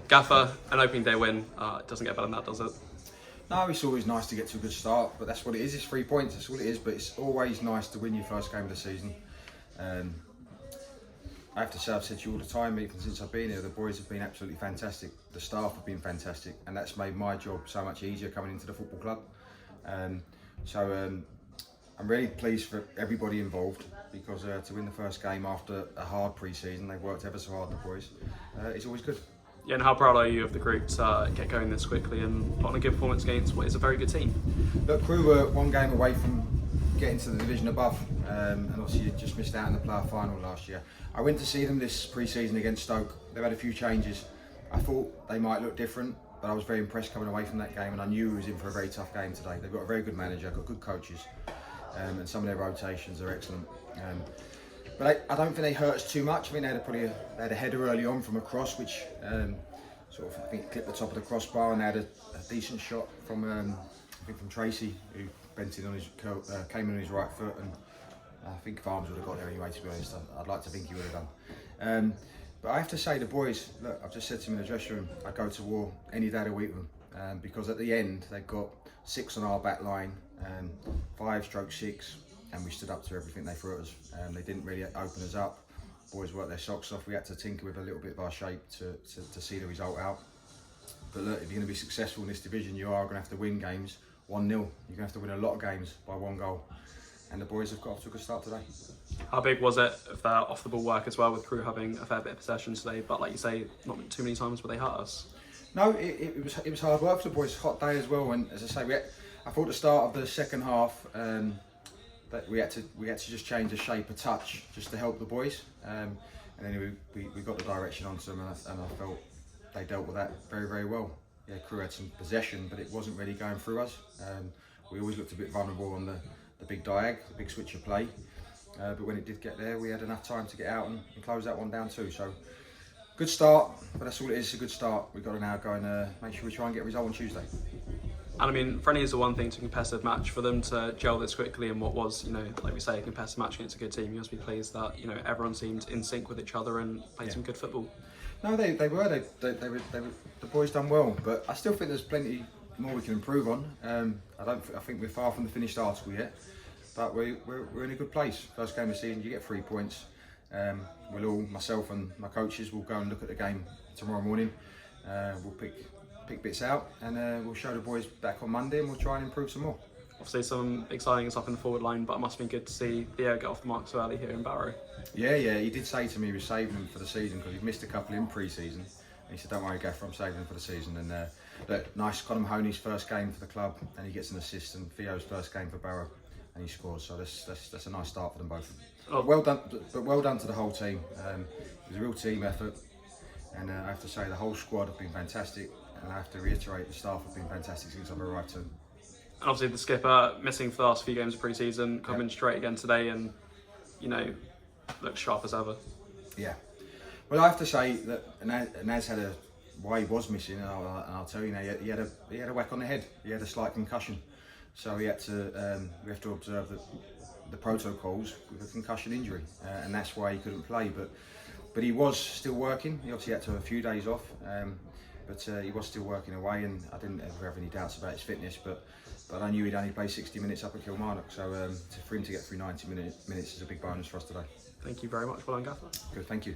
Gaffer, an opening day win, it doesn't get better than that, does it? No, it's always nice to get to a good start, but that's what it is. It's 3 points, that's all it is. But it's always nice to win your first game of the season. I have to say, I've said to you all the time, even since I've been here, the boys have been absolutely fantastic. The staff have been fantastic, and that's made my job so much easier coming into the football club. I'm really pleased for everybody involved, because to win the first game after a hard pre-season, they've worked ever so hard, the boys. It's always good. Yeah, and how proud are you of the group to get going this quickly and put on a good performance against what is a very good team? Look, Crewe were one game away from getting to the division above, and obviously you just missed out in the player final last year. I went to see them this pre-season against Stoke. They've had a few changes. I thought they might look different, but I was very impressed coming away from that game, and I knew we was in for a very tough game today. They've got a very good manager, got good coaches, and some of their rotations are excellent. But I don't think they hurt us too much. I mean, they had a header early on from a cross, which sort of, I think, clipped the top of the crossbar, and they had a decent shot from I think from Tracy, who bent in on his came in on his right foot, and I think Farms would have got there anyway. To be honest, I'd like to think he would have done. But I have to say, the boys, look, I've just said to them in the dressing room, I'd go to war any day of the week with them, because at the end they've got 6 on our back line, 5/6, and we stood up to everything they threw at us. They didn't really open us up. Boys worked their socks off. We had to tinker with a little bit of our shape to see the result out. But look, if you're going to be successful in this division, you are going to have to win games 1-0. You're going to have to win a lot of games by 1 goal. And the boys have got off to a good start today. How big was it of their off-the-ball work as well, with Crewe having a fair bit of possession today, but like you say, not too many times where they hurt us? No, it was hard work for the boys. Hot day as well, and as I say, I thought the start of the second half that we had to just change the shape a touch just to help the boys, and then we got the direction onto them, and I felt they dealt with that very, very well. Yeah, Crewe had some possession, but it wasn't really going through us. We always looked a bit vulnerable on the big diag, the big switch of play, but when it did get there, we had enough time to get out and close that one down too. So good start, but that's all it is, a good start. We've got to now go and make sure we try and get a result on Tuesday. And I mean, friendly is the one thing to a competitive match. For them to gel this quickly in what was, like we say, a competitive match against a good team, you must be pleased that, everyone seemed in sync with each other and played some good football. No, they were. The boys done well, but I still think there's plenty more we can improve on. I think we're far from the finished article yet, but we're in a good place. First game of the season, you get 3 points. Myself and my coaches, will go and look at the game tomorrow morning. We'll pick bits out, and we'll show the boys back on Monday, and we'll try and improve some more. Obviously some exciting stuff in the forward line, but it must have been good to see Theo get off the mark so early here in Barrow. Yeah, he did say to me he was saving them for the season, because he'd missed a couple in pre-season. And he said, don't worry, Gaffer, I'm saving them for the season. And look, nice, Conor Mahoney's first game for the club, and he gets an assist, and Theo's first game for Barrow, and he scores. So that's a nice start for them both. Oh. Well done to the whole team. It was a real team effort, and I have to say the whole squad have been fantastic, and I have to reiterate the staff have been fantastic since I've arrived too. And obviously the skipper missing for the last few games of pre-season, coming straight again today, and looks sharp as ever. Yeah. Well, I have to say that Naz had why he was missing, and I'll tell you now, he had a whack on the head. He had a slight concussion, so we have to observe the protocols with a concussion injury, and that's why he couldn't play. But he was still working. He obviously had to have a few days off, but he was still working away, and I didn't ever have any doubts about his fitness. But I knew he'd only play 60 minutes up at Kilmarnock, so for him to get through 90 minutes is a big bonus for us today. Thank you very much. Well done, Gaffer. Good, thank you.